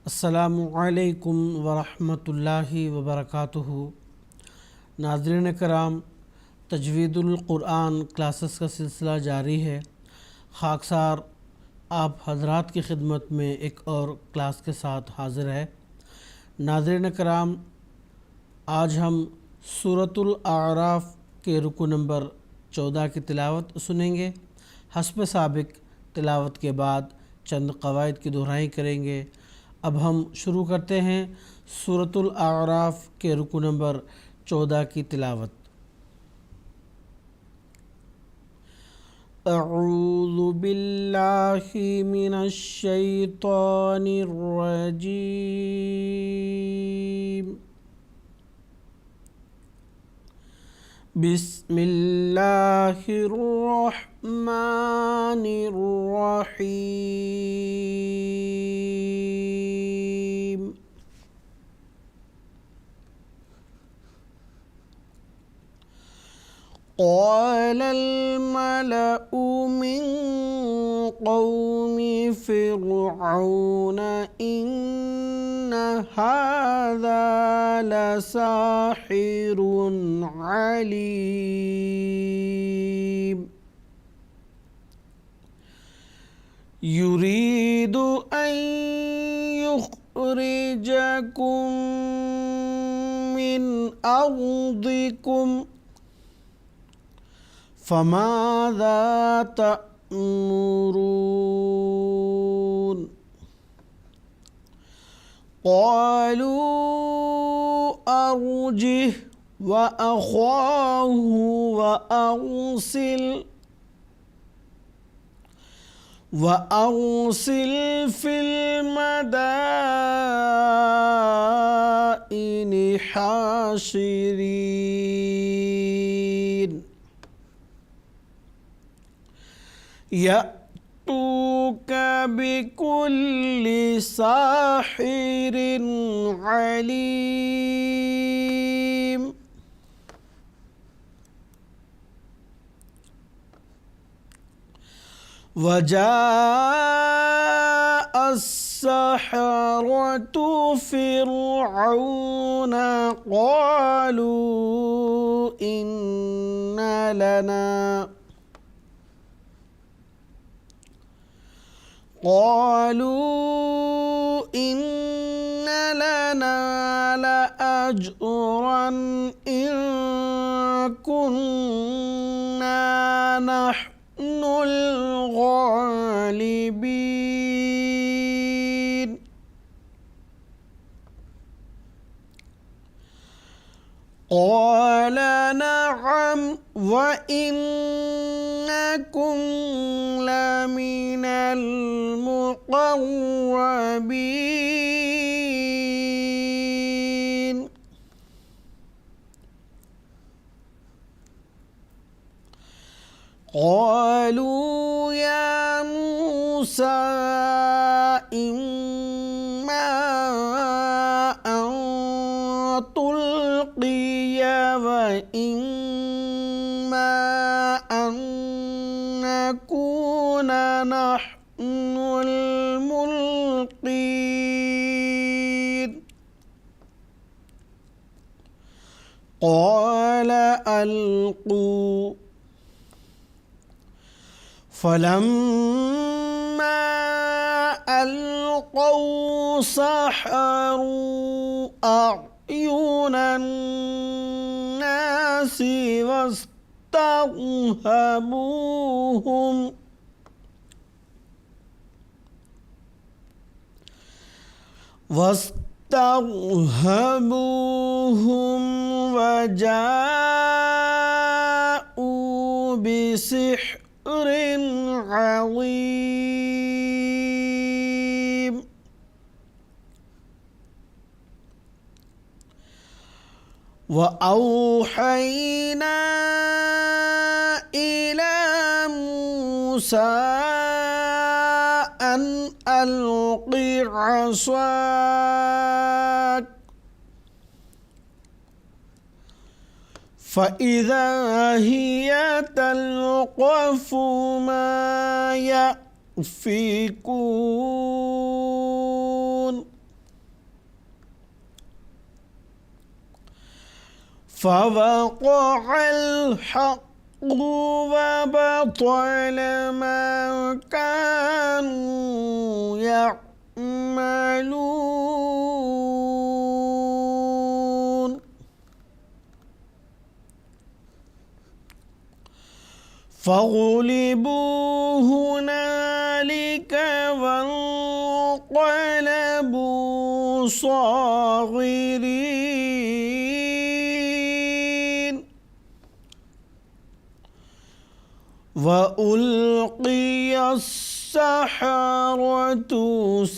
السلام علیکم ورحمۃ اللہ وبرکاتہ۔ ناظرین کرام، تجوید القرآن کلاسز کا سلسلہ جاری ہے۔ خاکسار آپ حضرات کی خدمت میں ایک اور کلاس کے ساتھ حاضر ہے۔ ناظرین کرام، آج ہم سورۃ الاعراف کے رکوع نمبر 14 کی تلاوت سنیں گے۔ حسب سابق تلاوت کے بعد چند قواعد کی دہرائی کریں گے۔ اب ہم شروع کرتے ہیں سورۃ الاعراف کے رکوع نمبر 14 کی تلاوت۔ اعوذ باللہ من الشیطان الرجیم، بسم اللہ الرحمن الرحیم۔ قال الملأ من قوم فرعون إن هذا لساحر عليم يريد أن يخرجكم من أرضكم فماذا تأمرون؟ قالوا أرجه وأخاه وأرسل في المدائن حاشرين يأتوك بكل ساحر عليم وجاء السحرة فرعون قالوا إن لنا لأجرا إن كنا نحن الغالبين قال نعم وإنكم لمن المقربين قالوا يا موسى إما أن تلقي وإما أن نكون نحن الملقين قال ألقوا فلما ألقوا سحروا أعين الناس واسترهبوهم وجاءوا بسحر عظيم وأوحينا إلى موسى أن ألق عصاك فإذا هي تلقف ما يأفكون فوقع الحق وبطل ما كانوا يعملون فغلبوا هنالك وانقلبوا صاغرين وألقي السحرة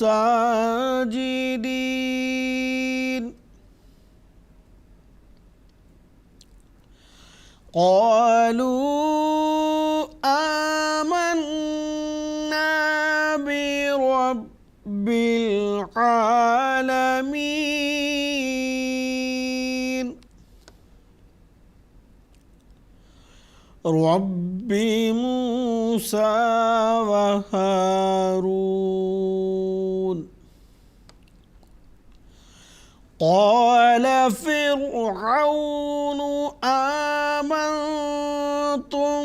ساجدين قالوا آمنا برب العالمين رب موسى وهارون قال فرعون آمنتم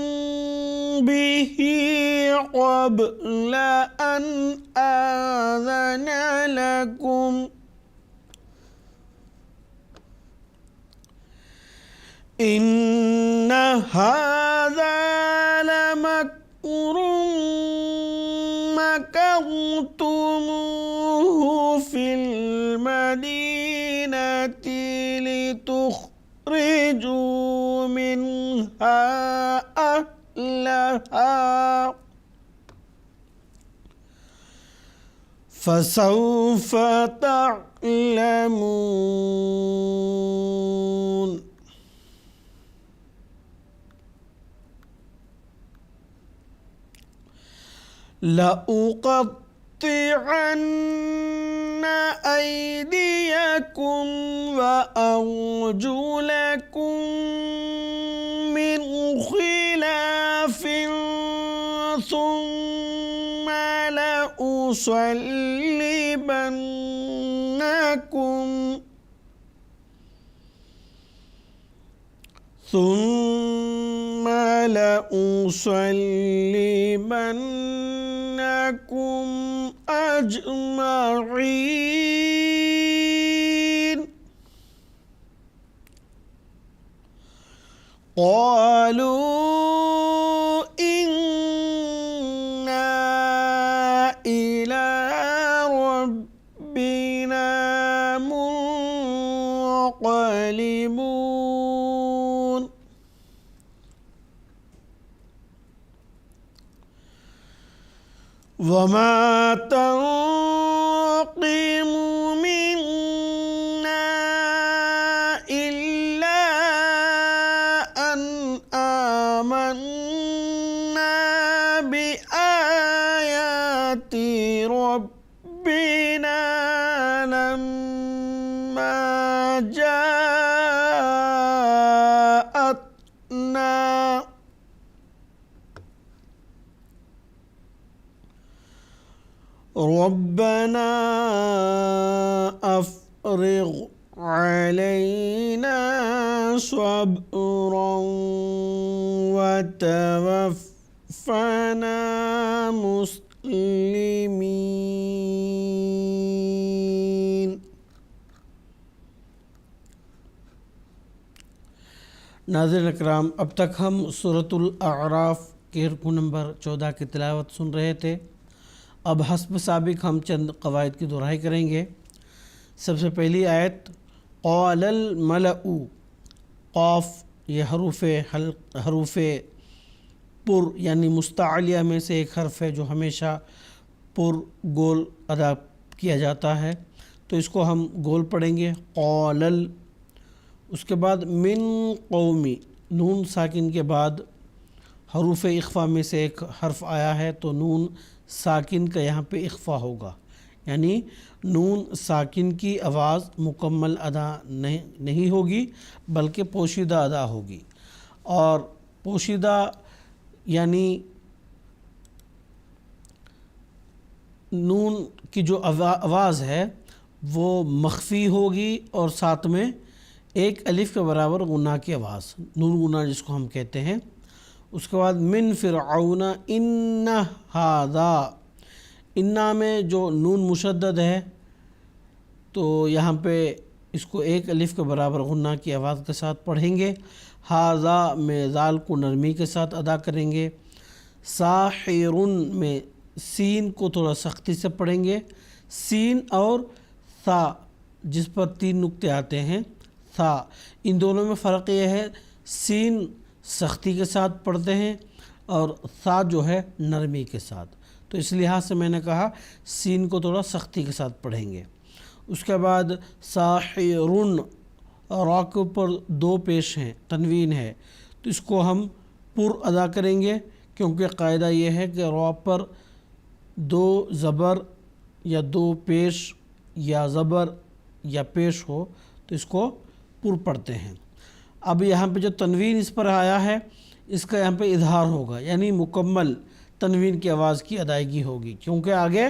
به قبل أن آذن لكم إن هذا لمكر مكرتموه في المدينة لتخرجوا منها أهلها فسوف تعلمون لأقطعن أيديكم وأرجلكم من خلاف ثم لأصلبنكم أجمعين قالوا إنا إلى ربنا منقلبون وما تنقم منا إلا أن آمنا بآيات ربنا لما جاءتنا ربنا أفرغ علينا صبرا وتوفنا مسلمين. ناظرین اکرام، اب تک ہم سورۃ الاعراف کے رکوع نمبر 14 کی تلاوت سن رہے تھے۔ اب حسب سابق ہم چند قواعد کی دہرائی کریں گے۔ سب سے پہلی آیت قال الملأ، قاف یہ حروف پر یعنی مستعلیہ میں سے ایک حرف ہے جو ہمیشہ پر گول ادا کیا جاتا ہے، تو اس کو ہم گول پڑھیں گے قال اس کے بعد من قومی، نون ساکن کے بعد حروف اخفا میں سے ایک حرف آیا ہے تو نون ساکن کا یہاں پہ اخفا ہوگا، یعنی نون ساکن کی آواز مکمل ادا نہیں ہوگی بلکہ پوشیدہ ادا ہوگی، اور پوشیدہ یعنی نون کی جو آواز ہے وہ مخفی ہوگی اور ساتھ میں ایک الف کے برابر غنہ کی آواز، نون غنہ جس کو ہم کہتے ہیں۔ اس کے بعد من فرعون ان ھذا، انا میں جو نون مشدد ہے تو یہاں پہ اس کو ایک الف کے برابر غنہ کی آواز کے ساتھ پڑھیں گے۔ ھذا میں ذال کو نرمی کے ساتھ ادا کریں گے۔ ساحر میں سین کو تھوڑا سختی سے پڑھیں گے، سین اور ثا جس پر 3 نقطے آتے ہیں، ثا، ان دونوں میں فرق یہ ہے سین سختی کے ساتھ پڑھتے ہیں اور ثا جو ہے نرمی کے ساتھ، تو اس لحاظ سے میں نے کہا سین کو تھوڑا سختی کے ساتھ پڑھیں گے۔ اس کے بعد ساحرن، را کے اوپر 2 پیش ہیں، تنوین ہے، تو اس کو ہم پر ادا کریں گے، کیونکہ قاعدہ یہ ہے کہ را پر 2 زبر یا 2 پیش یا زبر یا پیش ہو تو اس کو پر پڑھتے ہیں۔ اب یہاں پہ جو تنوین اس پر آیا ہے اس کا یہاں پہ اظہار ہوگا، یعنی مکمل تنوین کی آواز کی ادائیگی ہوگی، کیونکہ آگے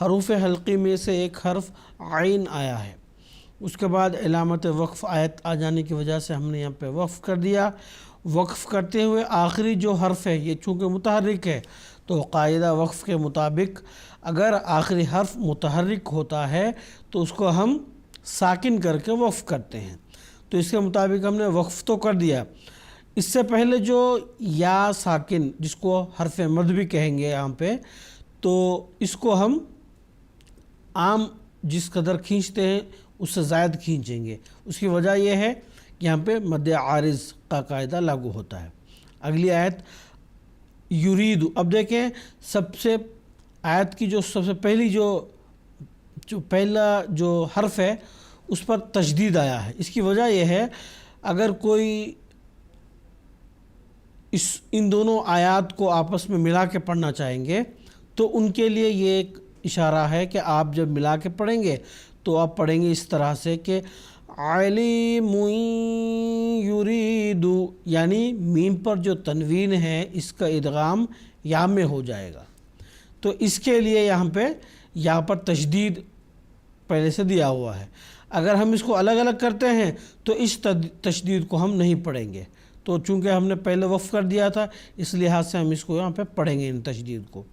حروف حلقی میں سے ایک حرف عین آیا ہے۔ اس کے بعد علامت وقف آیت آ جانے کی وجہ سے ہم نے یہاں پہ وقف کر دیا۔ وقف کرتے ہوئے آخری جو حرف ہے یہ چونکہ متحرک ہے تو قاعدہ وقف کے مطابق اگر آخری حرف متحرک ہوتا ہے تو اس کو ہم ساکن کر کے وقف کرتے ہیں، تو اس کے مطابق ہم نے وقف تو کر دیا۔ اس سے پہلے جو یا ساکن جس کو حرف مد بھی کہیں گے یہاں پہ، تو اس کو ہم عام جس قدر کھینچتے ہیں اس سے زائد کھینچیں گے، اس کی وجہ یہ ہے کہ یہاں پہ مد عارض کا قاعدہ لاگو ہوتا ہے۔ اگلی آیت یرید، اب دیکھیں سب سے آیت کی جو سب سے پہلی جو پہلا جو حرف ہے اس پر تشدید آیا ہے، اس کی وجہ یہ ہے اگر کوئی ان دونوں آیات کو آپس میں ملا کے پڑھنا چاہیں گے تو ان کے لیے یہ ایک اشارہ ہے کہ آپ جب ملا کے پڑھیں گے تو آپ پڑھیں گے اس طرح سے کہ علیم یرید، یعنی میم پر جو تنوین ہے اس کا ادغام یا میں ہو جائے گا، تو اس کے لیے یہاں پر تشدید پہلے سے دیا ہوا ہے۔ اگر ہم اس کو الگ الگ کرتے ہیں تو اس تشدید کو ہم نہیں پڑھیں گے، تو چونکہ ہم نے پہلے وقف کر دیا تھا اس لحاظ سے ہم اس کو یہاں پہ پڑھیں گے، ان تشدید کو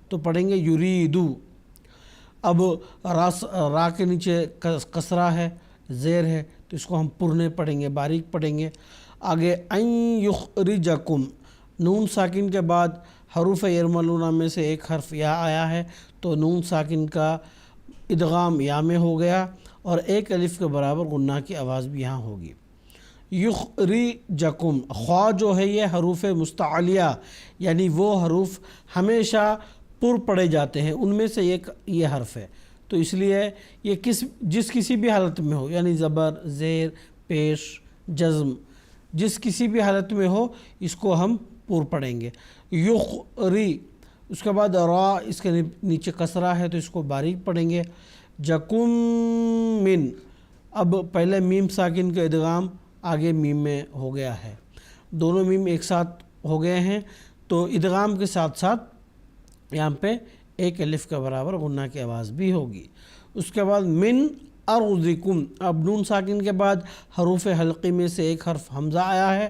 تو پڑھیں گے یریدو۔ اب را کے نیچے کسرہ ہے، زیر ہے، تو اس کو ہم پرنے پڑھیں گے، باریک پڑھیں گے۔ آگے ان یخرجکم، نون ساکن کے بعد حروف یرملون میں سے ایک حرف یا آیا ہے تو نون ساکن کا ادغام یا میں ہو گیا اور ایک الف کے برابر غنہ کی آواز بھی یہاں ہوگی۔ یخرجکم، خوا جو ہے یہ حروف مستعلیہ، یعنی وہ حروف ہمیشہ پر پڑھے جاتے ہیں، ان میں سے ایک یہ حرف ہے، تو اس لیے یہ جس کسی بھی حالت میں ہو، یعنی زبر، زیر، پیش، جزم، جس کسی بھی حالت میں ہو اس کو ہم پر پڑھیں گے۔ یخری، اس کے بعد را، اس کے نیچے کسرہ ہے تو اس کو باریک پڑھیں گے۔ جکم من، اب پہلے میم ساکن کا ادغام آگے میم میں ہو گیا ہے، دونوں میم ایک ساتھ ہو گئے ہیں تو ادغام کے ساتھ ساتھ یہاں پہ ایک الف کے برابر غنہ کی آواز بھی ہوگی۔ اس کے بعد من ارضکم، اب نون ساکن کے بعد حروف حلقی میں سے ایک حرف حمزہ آیا ہے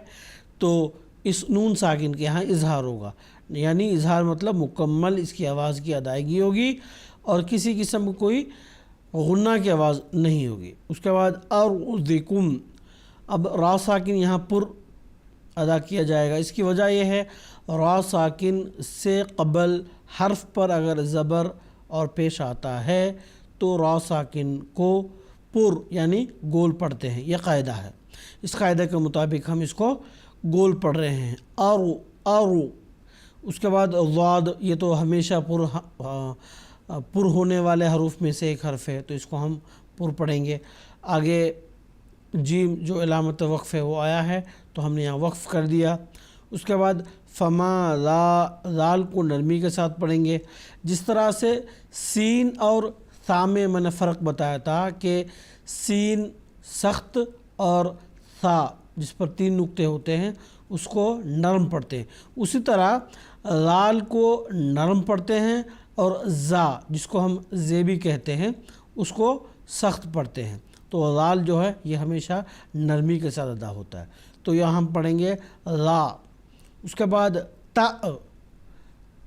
تو اس نون ساکن کے یہاں اظہار ہوگا، یعنی اظہار مطلب مکمل اس کی آواز کی ادائیگی ہوگی اور کسی قسم کوئی غنہ کی آواز نہیں ہوگی۔ اس کے بعد ارضکم، اب را ساکن یہاں پر ادا کیا جائے گا، اس کی وجہ یہ ہے را ساکن سے قبل حرف پر اگر زبر اور پیش آتا ہے تو را ساکن کو پر یعنی گول پڑھتے ہیں، یہ قاعدہ ہے، اس قاعدہ کے مطابق ہم اس کو گول پڑھ رہے ہیں۔ آرو، اس کے بعد ضاد، یہ تو ہمیشہ پر ہونے والے حروف میں سے ایک حرف ہے تو اس کو ہم پر پڑھیں گے۔ آگے جیم جو علامت وقف ہے وہ آیا ہے تو ہم نے یہاں وقف کر دیا۔ اس کے بعد فما، ذال کو نرمی کے ساتھ پڑھیں گے، جس طرح سے سین اور ثا میں نے فرق بتایا تھا کہ سین سخت اور ثا جس پر 3 نقطے ہوتے ہیں اس کو نرم پڑھتے ہیں، اسی طرح ذال کو نرم پڑھتے ہیں اور زا جس کو ہم زے بھی کہتے ہیں اس کو سخت پڑھتے ہیں، تو ذال جو ہے یہ ہمیشہ نرمی کے ساتھ ادا ہوتا ہے. تو یہاں ہم پڑھیں گے ذا. اس کے بعد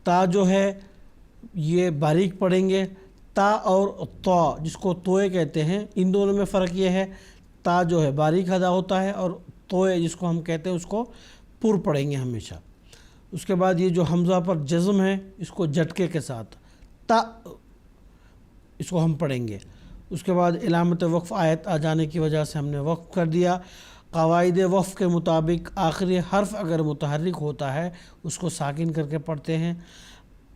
تا جو ہے یہ باریک پڑھیں گے. تا اور طا جس کو توئے کہتے ہیں، ان دونوں میں فرق یہ ہے، تا جو ہے باریک ادا ہوتا ہے اور توئے جس کو ہم کہتے ہیں اس کو پر پڑھیں گے ہمیشہ. اس کے بعد یہ جو حمزہ پر جزم ہے اس کو جھٹکے کے ساتھ تا اس کو ہم پڑھیں گے. اس کے بعد علامت وقف آیت آ جانے کی وجہ سے ہم نے وقف کر دیا. قواعد وقف کے مطابق آخری حرف اگر متحرک ہوتا ہے اس کو ساکن کر کے پڑھتے ہیں،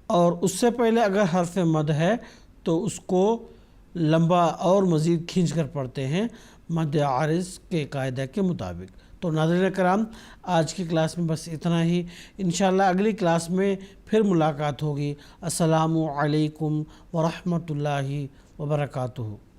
اور اس سے پہلے اگر حرف مد ہے تو اس کو لمبا اور مزید کھینچ کر پڑھتے ہیں مد عارض کے قاعدہ کے مطابق. تو ناظرین کرام، آج کی کلاس میں بس اتنا ہی. انشاءاللہ اگلی کلاس میں پھر ملاقات ہوگی. السلام علیکم ورحمۃ اللہ وبرکاتہ.